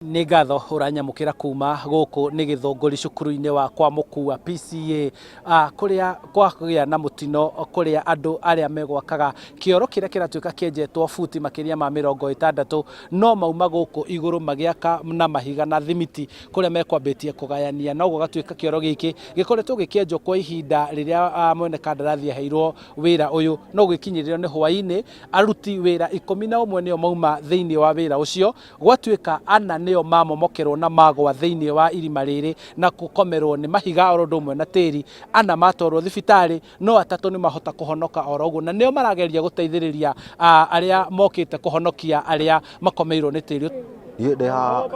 Nĩ ngatho ũranyamũkĩra kuma gũkũ nĩ Githunguri cukuru-inĩ wa kwa Mũkua PCA kũrĩa kwagĩa na mũtino kũrĩa andũ arĩa megwakaga kĩoro kĩrĩa kĩratuĩka kĩenjetwo futi makĩria ma 60 no mauma gũkũ igũrũ magĩaka na mahiga na thimiti kũrĩa mekwambĩtie kũgayania, na ũguo gatuĩka kĩoro gĩkĩ gĩkoretwo gĩkĩenjwo kwa ihinda rĩrĩa mwene kandarathi aheirwo wĩra ũyũ, no gũkinyĩrĩrwo nĩ hwaĩ-inĩ aruti wĩra 11 nĩo mauma thĩinĩ wa wĩra ũcio, gwatuĩka ana nĩo mamomokerwo na magwa thĩinĩ wa irima rĩrĩ na gũkomerwo nĩ mahiga oro ũndũ ũmwe na tĩri. Ana matwarwo thibitarĩ no atatũ nĩ mahota kũhonoka oro ũguo, na nĩo marageria gũteithĩrĩria arĩa mokĩte kũhonokia arĩa makomeirwo nĩ tĩri.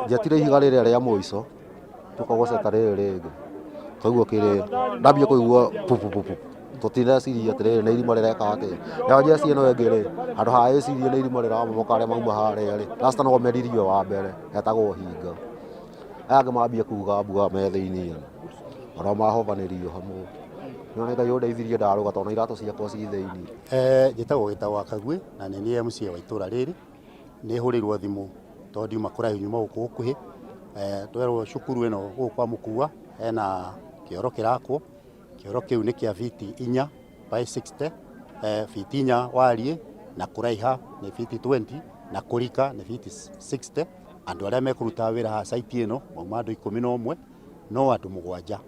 Njetire ihiga rĩrĩa rĩa mũico tũkagoceka rĩrĩ rĩngĩ twaigua kĩrĩ ndambia kũigua pupupupu tũtireciria atĩrĩrĩ nĩ irima rĩreka atĩ ya njeci ĩno ĩngĩ rĩ handũ ha ĩcirie nĩ irima rĩramomoka arĩa mauma harĩa rĩ rasta no meririo wa mbere etagwo hinga aya angĩ mambia kuga mbuga me thĩinĩ arĩa mahobanĩrio hamwe nĩ Ngai ũndeithirie ndarũga tondũ iratũ ciakwa ci thĩinĩ. Njĩtagwo Gĩtaũ Kaguĩ na nĩ niĩ MC wa itũra rĩrĩ. Nĩ hũrĩirwo thimũ tondũ ndiuma kũraihu nyuma gũkũ gũkuhĩ, twerwo cukuru ĩno gũkũ kwa Mũkua hena kĩoro kĩrakwo. Kĩoro kĩu nĩ kĩa fiti 4 by 60, fiti 4 wariĩ na kũraiha nĩ fiti 20 na kũrika nĩ fiti 60. Andũ arĩa mekũruta wĩra ha site ĩno mauma andũ 11 no andũ 7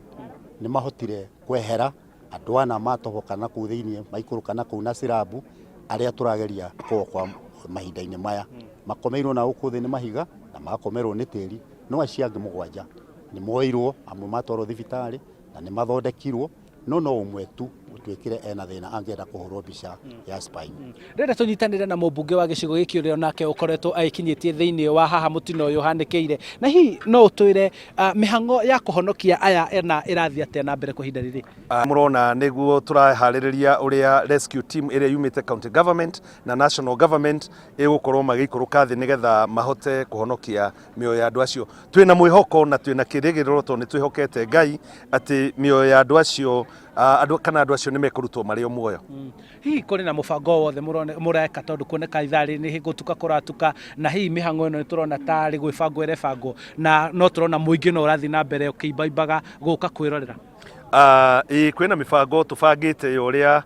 nĩ mahotire kwehera. Andũ ana matoboka na kũu thĩinĩ maikũrũka na kũu na sirabu arĩa tũrageria kwa mahinda-inĩ maya makomeirwo na gũkũ thĩ nĩ mahiga na makomerwo nĩ tĩri, no acio angĩ 7 nĩ moirwo, amwe matwarwo thibitarĩ na nĩ mathondekirwo, no ũmwe tu tuĩkire ena thĩna angĩenda kũhũrwo mbica ya spine. Rĩrĩa tũnyitanĩre na mũmbunge wa gĩcigo gĩkĩ ũrĩa nake ũkoretwo agĩkinyĩtie thĩinĩ wa haha mũtino ũyũ ũhanĩkĩire, na hihi no ũtwĩre mĩhang'o ya kũhonokia aya ena ĩrathiĩ atĩa na mbere kwa ihinda rĩrĩ? Mũrona nĩguo tũraharĩrĩria ũrĩa rescue team ĩrĩa yumĩte county government na national government ĩgũkorwo magĩikũrũka thĩ nĩgetha mahote kũhonokia mĩoyo ya andũ acio. Twĩna mwĩhoko na twĩna kĩrĩgĩrĩro tondũ nĩ twĩhokete Ngai atĩ mĩoyo ya andũ acio andũ acio nĩ mekũrutwo marĩ o muoyo. Hihi kũrĩ na mũbango wothe mũreka tondũ kuoneka itharĩ nĩ gũtuka kũratuka, na hihi mĩhang'o ĩno nĩ tũrona tarĩ gwĩbangwo ĩrebangwo, na no tũrona mũingĩ no ũrathiĩ na mbere ũkĩimbaimbaga gũka kwĩrorera? Kwĩna mĩbango tũbangĩte ũrĩa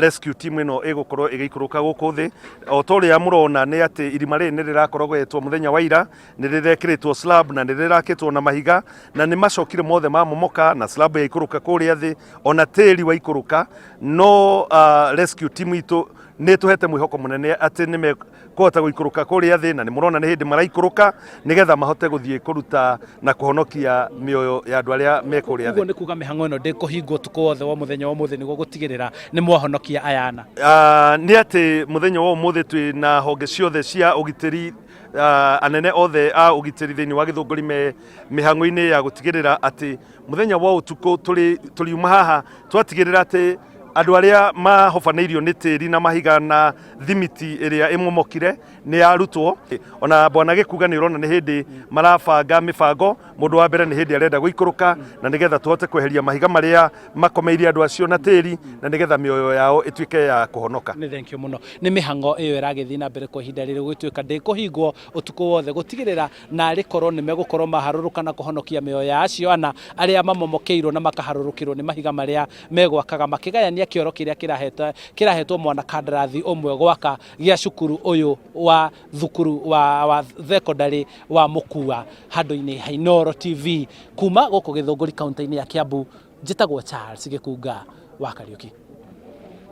rescue team ĩno ĩgũkorwo ĩgĩikũrũka gũkũ thĩ. O ta ũrĩa mũrona nĩ atĩ irima rĩrĩ nĩ rĩrakorogwetwo mũthenya wa ira, nĩ rĩrekĩrĩtwo slab na nĩ rĩrakĩtwo na mahiga na nĩ macokire mothe mamomoka na slab yaikũrũka kũrĩa thĩ ona tĩri waikũrũka, no rescue team itũ nĩ tũhete mwĩhoko mũnene atĩ nĩ mekũhota gũikũrũka kũrĩa thĩ, na nĩ mũrona nĩ hĩndĩ maraikũrũka nĩgetha mahote gũthiĩ kũruta na kũhonokia mĩoyo ya andũ arĩa me kũrĩa thĩ. Ũguo nĩ kuga mĩhang'o ĩno ndĩkũhingwo ũtukũ wothe wa mũthenya wa ũmũthĩ nĩguo gũtigĩrĩra nĩ mwahonokia aya ana? Nĩ atĩ mũthenya wa ũmũthĩ twĩna honge ciothe cia ũgitĩri, anene othe a ũgitĩri thĩinĩ wa Githunguri me mĩhang'o-inĩ ya gũtigĩrĩra atĩ mũthenya wa ũtukũ tũriuma haha twatigĩrĩra atĩ andũ arĩa mahobanĩirio nĩ tĩri na mahiga na thimiti ĩrĩa ĩmomokire nĩ yarutwo. Ona bwana Gĩkuga nĩ ũrona nĩ hĩndĩ marabanga mĩbango, mũndũ wa mbere nĩ hĩndĩ arenda gũikũrũka na nĩgetha tũhote kweheria mahiga marĩa makomeirie andũ acio na tĩri na nĩgetha mĩoyo yao ĩtuĩke ya kũhonoka. Nĩ thengiũ mũno. Nĩ mĩhang'o ĩyo ĩragĩthiĩ na mbere kwa ihinda rĩrĩ gũtuĩka ndĩkũhingwo ũtukũ wothe gũtigĩrĩra na rĩkorwo nĩ megũkorwo maharũrũka na kũhonokia mĩoyo ya acio ana arĩa mamomokeirwo na makaharũrũkĩrwo nĩ mahiga marĩa megwakaga makĩgayania kĩoro kĩrĩa kĩrahetwo mwana kandarathi ũmwe gwaka gĩa cukuru ũyũ wa thukuru wa thekondarĩ wa Mũkua. Handũ-inĩ ha Inooro TV kuma gũkũ Githunguri kaunti-inĩ ya Kiambu, njĩtagwo Charles Gĩkunga wa Kariũki.